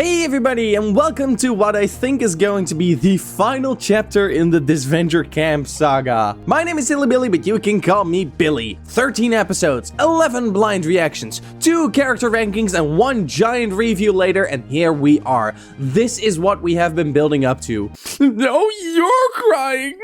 Hey everybody, and welcome to what I think is going to be the final chapter in the Disventure Camp saga. My name is Silly Billy, but you can call me Billy. 13 episodes, 11 blind reactions, 2 character rankings, and 1 giant review later, and here we are. This is what we have been building up to. No, you're crying!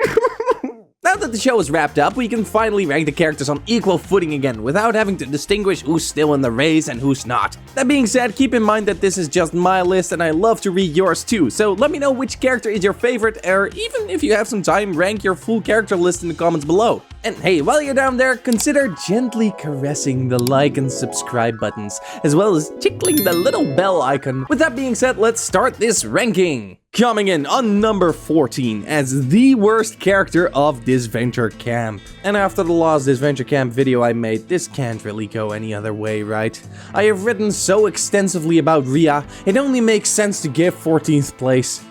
Now that the show is wrapped up, we can finally rank the characters on equal footing again, without having to distinguish who's still in the race and who's not. That being said, keep in mind that this is just my list and I love to read yours too, so let me know which character is your favorite, or even if you have some time, rank your full character list in the comments below. And hey, while you're down there, consider gently caressing the like and subscribe buttons, as well as tickling the little bell icon. With that being said, let's start this ranking. Coming in on number 14 as the worst character of Disventure Camp. And after the last Disventure Camp video I made, this can't really go any other way, right? I have written so extensively about Riya, it only makes sense to give 14th place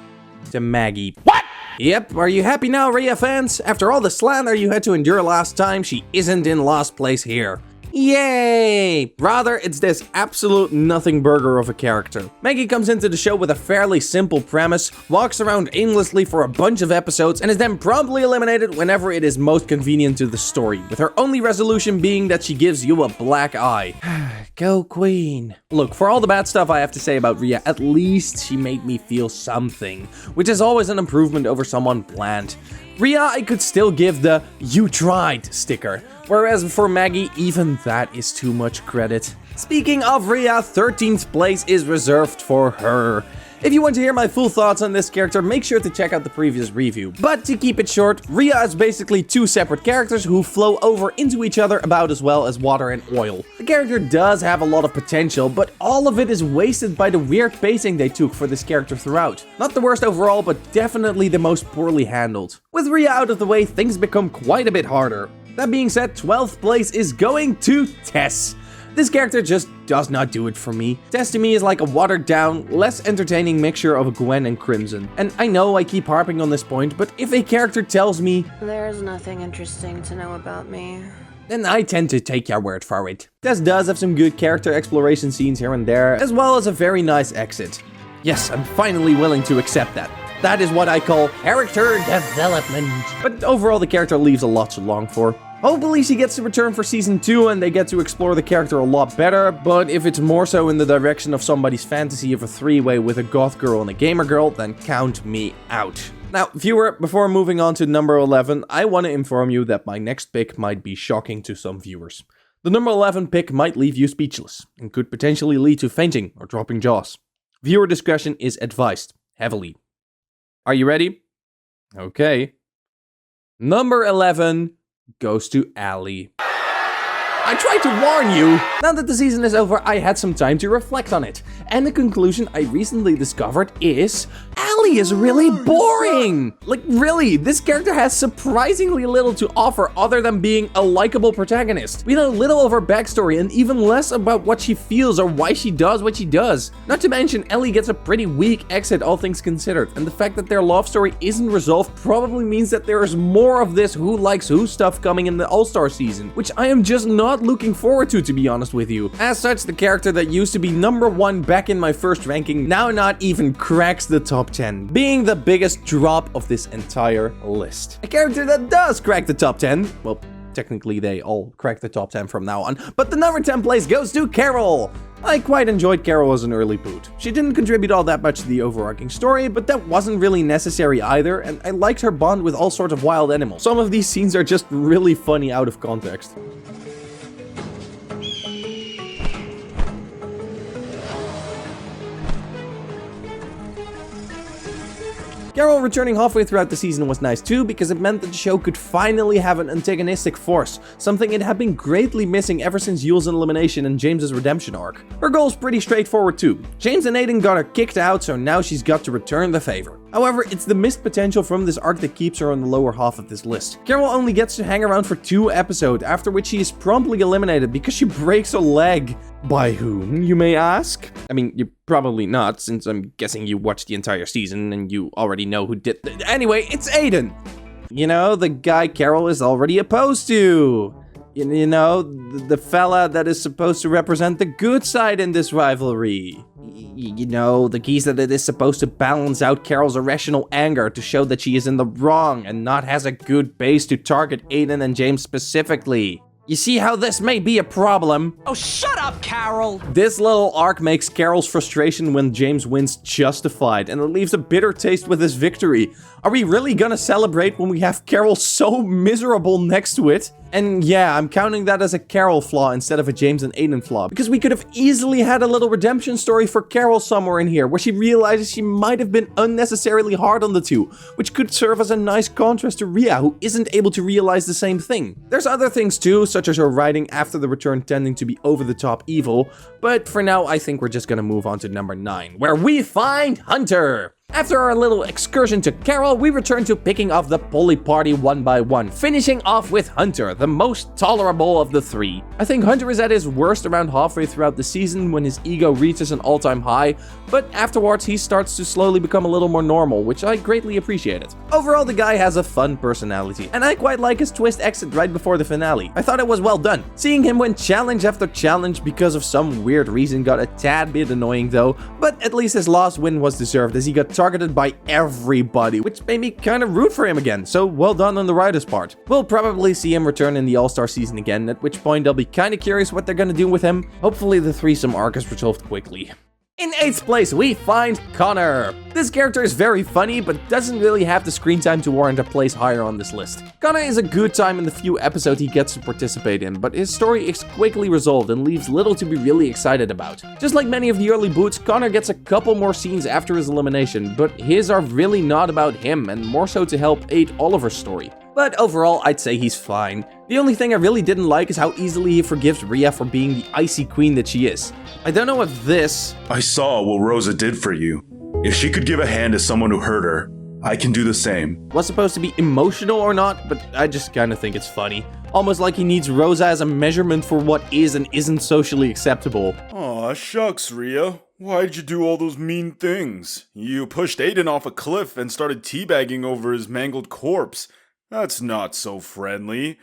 to Maggie. What? Yep, are you happy now, Riya fans? After all the slander you had to endure last time, she isn't in last place here. Yay! Rather, it's this absolute nothing burger of a character. Maggie comes into the show with a fairly simple premise, walks around aimlessly for a bunch of episodes, and is then promptly eliminated whenever it is most convenient to the story, with her only resolution being that she gives you a black eye. Go Queen. Look, for all the bad stuff I have to say about Riya, at least she made me feel something, which is always an improvement over someone bland. Riya, I could still give the "you tried" sticker, whereas for Maggie, even that is too much credit. Speaking of Riya, 13th place is reserved for her. If you want to hear my full thoughts on this character, make sure to check out the previous review. But to keep it short, Riya is basically 2 separate characters who flow over into each other about as well as water and oil. The character does have a lot of potential, but all of it is wasted by the weird pacing they took for this character throughout. Not the worst overall, but definitely the most poorly handled. With Riya out of the way, things become quite a bit harder. That being said, 12th place is going to Tess. This character just does not do it for me. Tess to me is like a watered down, less entertaining mixture of Gwen and Crimson. And I know I keep harping on this point, but if a character tells me there's nothing interesting to know about me, then I tend to take your word for it. Tess does have some good character exploration scenes here and there, as well as a very nice exit. Yes, I'm finally willing to accept that. That is what I call character development. But overall, the character leaves a lot to long for. Hopefully she gets to return for season 2 and they get to explore the character a lot better, but if it's more so in the direction of somebody's fantasy of a 3-way with a goth girl and a gamer girl, then count me out. Now, viewer, before moving on to number 11, I want to inform you that my next pick might be shocking to some viewers. The number 11 pick might leave you speechless, and could potentially lead to fainting or dropping jaws. Viewer discretion is advised, heavily. Are you ready? Okay. Number 11... goes to Allie. I tried to warn you! Now that the season is over, I had some time to reflect on it. And the conclusion I recently discovered is... Allie is really boring! Like, really, this character has surprisingly little to offer other than being a likable protagonist. We know little of her backstory and even less about what she feels or why she does what she does. Not to mention, Ellie gets a pretty weak exit, all things considered, and the fact that their love story isn't resolved probably means that there is more of this who likes who stuff coming in the All-Star season, which I am just not looking forward to be honest with you. As such, the character that used to be number 1 back in my first ranking now not even cracks the top 10, being the biggest drop of this entire list. A character that does crack the top 10, well, technically they all crack the top 10 from now on, but the number 10 place goes to Carol. I quite enjoyed Carol as an early boot. She didn't contribute all that much to the overarching story, but that wasn't really necessary either, and I liked her bond with all sorts of wild animals. Some of these scenes are just really funny out of context. Carol returning halfway throughout the season was nice too, because it meant that the show could finally have an antagonistic force, something it had been greatly missing ever since Yule's elimination and James's redemption arc. Her goal's pretty straightforward too. James and Aiden got her kicked out, so now she's got to return the favor. However, it's the missed potential from this arc that keeps her on the lower half of this list. Carol only gets to hang around for 2 episodes, after which she is promptly eliminated because she breaks a leg. By whom, you may ask? I mean, you're probably not, since I'm guessing you watched the entire season and you already know who did Anyway, it's Aiden! You know, the guy Carol is already opposed to. You know, the fella that is supposed to represent the good side in this rivalry. You know, the geese that it is supposed to balance out Carol's irrational anger to show that she is in the wrong and not has a good base to target Aiden and James specifically. You see how this may be a problem? Oh, shut up, Carol! This little arc makes Carol's frustration when James wins justified, and it leaves a bitter taste with his victory. Are we really gonna celebrate when we have Carol so miserable next to it? And yeah, I'm counting that as a Carol flaw instead of a James and Aiden flaw, because we could have easily had a little redemption story for Carol somewhere in here, where she realizes she might have been unnecessarily hard on the two, which could serve as a nice contrast to Riya, who isn't able to realize the same thing. There's other things too, such as her writing after the return tending to be over-the-top evil, but for now I think we're just gonna move on to number 9, where we find Hunter! After our little excursion to Carol, we return to picking off the Polly party one by one, finishing off with Hunter, the most tolerable of the three. I think Hunter is at his worst around halfway throughout the season when his ego reaches an all-time high, but afterwards he starts to slowly become a little more normal, which I greatly appreciated. Overall, the guy has a fun personality, and I quite like his twist exit right before the finale. I thought it was well done. Seeing him win challenge after challenge because of some weird reason got a tad bit annoying though, but at least his last win was deserved as he got targeted by everybody, which made me kind of root for him again, so well done on the writer's part. We'll probably see him return in the All-Star season again, at which point I'll be kind of curious what they're gonna do with him. Hopefully the threesome arc is resolved quickly. In 8th place, we find Connor. This character is very funny, but doesn't really have the screen time to warrant a place higher on this list. Connor is a good time in the few episodes he gets to participate in, but his story is quickly resolved and leaves little to be really excited about. Just like many of the early boots, Connor gets a couple more scenes after his elimination, but his are really not about him and more so to help aid Oliver's story. But overall, I'd say he's fine. The only thing I really didn't like is how easily he forgives Riya for being the icy queen that she is. I don't know if this... I saw what Rosa did for you. If she could give a hand to someone who hurt her, I can do the same. Was supposed to be emotional or not, but I just kind of think it's funny. Almost like he needs Rosa as a measurement for what is and isn't socially acceptable. Aw, shucks, Riya. Why'd you do all those mean things? You pushed Aiden off a cliff and started teabagging over his mangled corpse. That's not so friendly.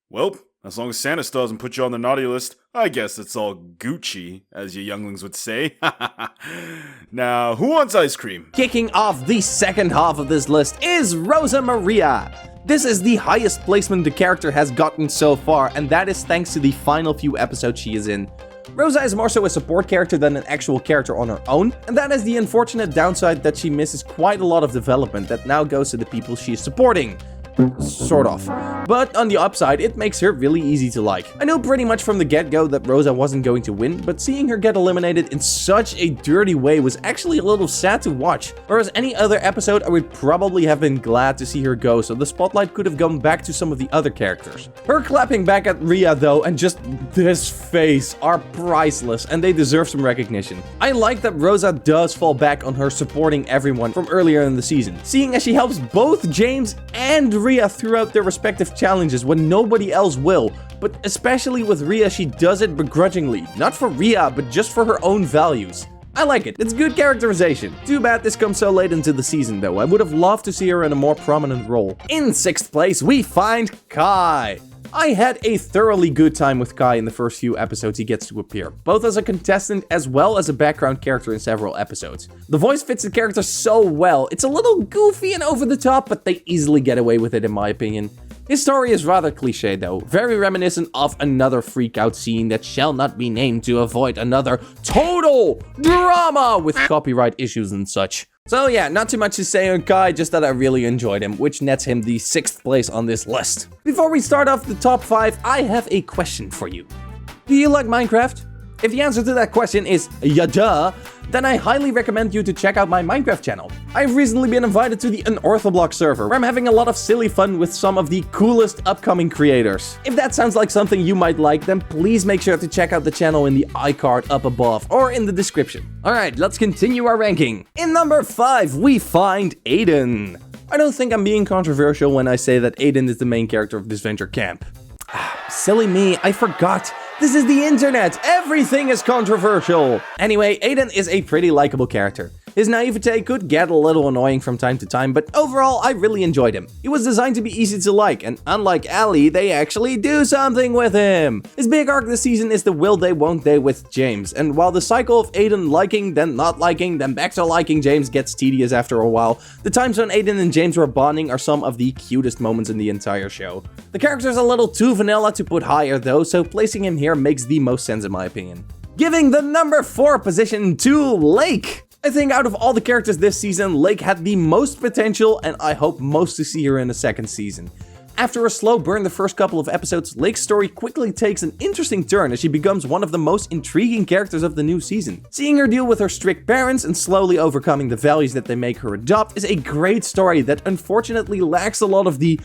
Well, as long as Santa doesn't put you on the naughty list, I guess it's all Gucci, as you younglings would say. Now, who wants ice cream? Kicking off the second half of this list is Rosa Maria. This is the highest placement the character has gotten so far, and that is thanks to the final few episodes she is in. Rosa is more so a support character than an actual character on her own, and that is the unfortunate downside that she misses quite a lot of development that now goes to the people she is supporting. Sort of. But on the upside, it makes her really easy to like. I knew pretty much from the get-go that Rosa wasn't going to win, but seeing her get eliminated in such a dirty way was actually a little sad to watch. Whereas any other episode, I would probably have been glad to see her go, so the spotlight could have gone back to some of the other characters. Her clapping back at Riya though, and just this face, are priceless, and they deserve some recognition. I like that Rosa does fall back on her supporting everyone from earlier in the season, seeing as she helps both James and Riya throughout their respective challenges when nobody else will, but especially with Riya she does it begrudgingly, not for Riya but just for her own values. I like it, it's good characterization. Too bad this comes so late into the season though, I would have loved to see her in a more prominent role. In 6th place we find Kai. I had a thoroughly good time with Kai in the first few episodes he gets to appear, both as a contestant as well as a background character in several episodes. The voice fits the character so well, it's a little goofy and over the top, but they easily get away with it in my opinion. His story is rather cliche though, very reminiscent of another freak-out scene that shall not be named to avoid another total drama with copyright issues and such. So yeah, not too much to say on Kai, just that I really enjoyed him, which nets him the 6th place on this list. Before we start off the top 5, I have a question for you. Do you like Minecraft? If the answer to that question is yeah duh, then I highly recommend you to check out my Minecraft channel. I've recently been invited to the Unorthoblog server, where I'm having a lot of silly fun with some of the coolest upcoming creators. If that sounds like something you might like, then please make sure to check out the channel in the iCard up above or in the description. Alright, let's continue our ranking. In number 5, we find Aiden. I don't think I'm being controversial when I say that Aiden is the main character of Disventure Camp. Silly me, I forgot. This is the internet, everything is controversial. Anyway, Aiden is a pretty likable character. His naivete could get a little annoying from time to time, but overall I really enjoyed him. He was designed to be easy to like, and unlike Ellie, they actually do something with him. His big arc this season is the will they won't they with James, and while the cycle of Aiden liking, then not liking, then back to liking James gets tedious after a while, the times when Aiden and James were bonding are some of the cutest moments in the entire show. The character's a little too vanilla to put higher though, so placing him here makes the most sense in my opinion. Giving the number 4 position to Lake. I think out of all the characters this season, Lake had the most potential, and I hope most to see her in the second season. After a slow burn the first couple of episodes, Lake's story quickly takes an interesting turn as she becomes one of the most intriguing characters of the new season. Seeing her deal with her strict parents and slowly overcoming the values that they make her adopt is a great story that unfortunately lacks a lot of the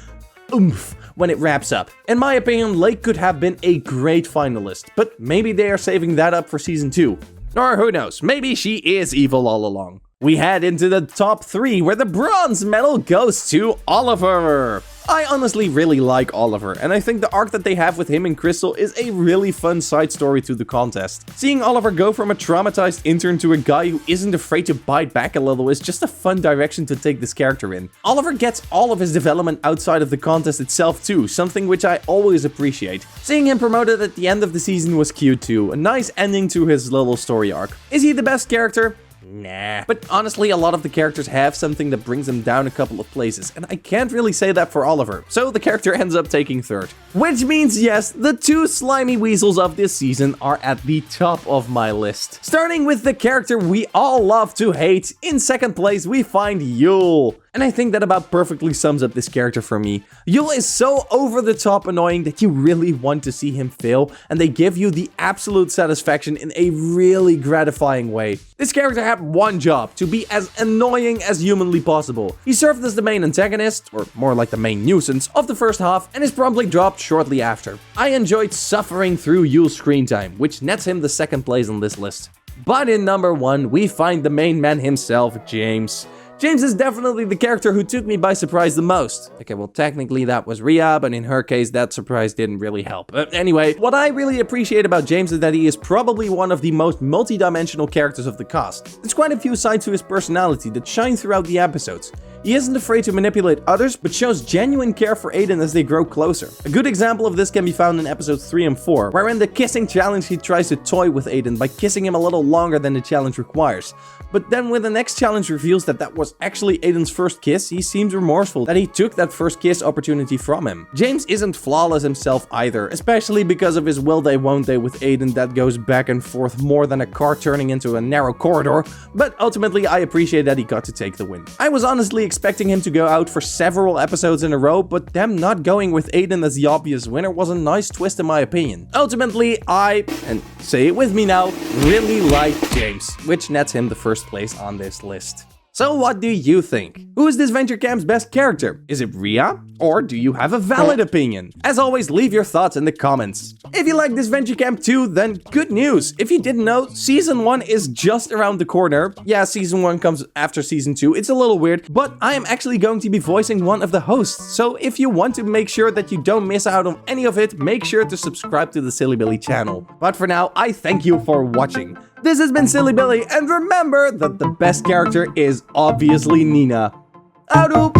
oomph when it wraps up. In my opinion, Lake could have been a great finalist, but maybe they are saving that up for season 2. Or who knows, maybe she is evil all along. We head into the top 3, where the bronze medal goes to Oliver. I honestly really like Oliver, and I think the arc that they have with him and Crystal is a really fun side story to the contest. Seeing Oliver go from a traumatized intern to a guy who isn't afraid to bite back a little is just a fun direction to take this character in. Oliver gets all of his development outside of the contest itself too, something which I always appreciate. Seeing him promoted at the end of the season was cute too, a nice ending to his little story arc. Is he the best character? Nah. But honestly, a lot of the characters have something that brings them down a couple of places, and I can't really say that for Oliver, so the character ends up taking 3rd. Which means yes, the 2 slimy weasels of this season are at the top of my list. Starting with the character we all love to hate, in 2nd place we find Yule. And I think that about perfectly sums up this character for me. Yule is so over the top annoying that you really want to see him fail, and they give you the absolute satisfaction in a really gratifying way. This character had one job, to be as annoying as humanly possible. He served as the main antagonist, or more like the main nuisance, of the first half, and is promptly dropped shortly after. I enjoyed suffering through Yule's screen time, which nets him the 2nd place on this list. But in number 1, we find the main man himself, James. James is definitely the character who took me by surprise the most. Okay, well technically that was Riya, but in her case that surprise didn't really help. Anyway, what I really appreciate about James is that he is probably one of the most multi-dimensional characters of the cast. There's quite a few sides to his personality that shine throughout the episodes. He isn't afraid to manipulate others, but shows genuine care for Aiden as they grow closer. A good example of this can be found in episodes 3 and 4, where in the kissing challenge he tries to toy with Aiden by kissing him a little longer than the challenge requires. But then when the next challenge reveals that that was actually Aiden's first kiss, he seems remorseful that he took that first kiss opportunity from him. James isn't flawless himself either, especially because of his will they won't they with Aiden that goes back and forth more than a car turning into a narrow corridor, but ultimately I appreciate that he got to take the win. I was honestly expecting him to go out for several episodes in a row, but them not going with Aiden as the obvious winner was a nice twist in my opinion. Ultimately, I, and say it with me now, really like James, which nets him the first place on this list. So what do you think? Who is Disventure Camp's best character? Is it Riya? Or do you have a valid opinion? As always, leave your thoughts in the comments. If you like Disventure Camp 2, then good news! If you didn't know, Season 1 is just around the corner. Yeah, Season 1 comes after Season 2, it's a little weird, but I am actually going to be voicing one of the hosts, so if you want to make sure that you don't miss out on any of it, make sure to subscribe to the Silly Billy channel. But for now, I thank you for watching. This has been Silly Billy, and remember that the best character is obviously Nina. Houdoe!